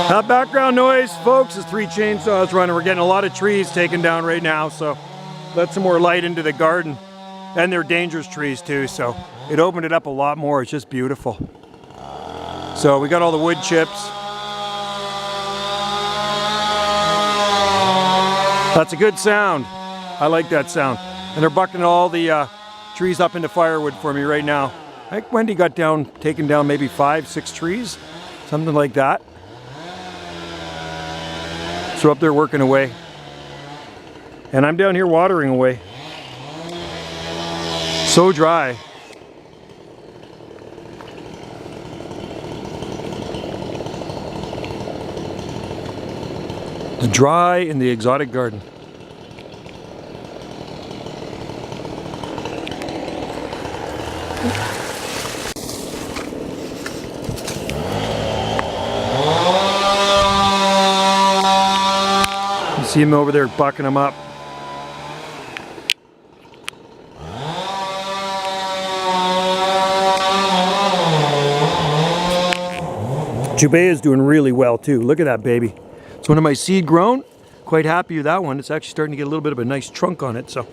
That background noise, folks, is 3 chainsaws running. We're getting a lot of trees taken down right now, so let some more light into the garden. And they're dangerous trees too, so it opened it up a lot more. It's just beautiful. So we got all the wood chips. That's a good sound. I like that sound. And they're bucking all the trees up into firewood for me right now. I think Wendy got taken down maybe 5, 6 trees, something like that. So up there working away. And I'm down here watering away. So dry. It's dry in the exotic garden. You see him over there bucking them up. Jubei is doing really well too. Look at that baby. It's one of my seed grown. Quite happy with that one. It's actually starting to get a little bit of a nice trunk on it. So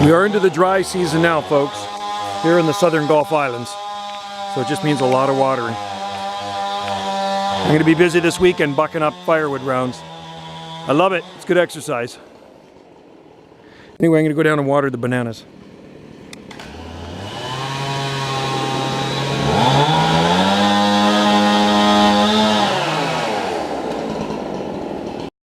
we are into the dry season now, folks, here in the southern Gulf Islands. So it just means a lot of watering. I'm going to be busy this weekend bucking up firewood rounds. I love it. It's good exercise. Anyway, I'm going to go down and water the bananas.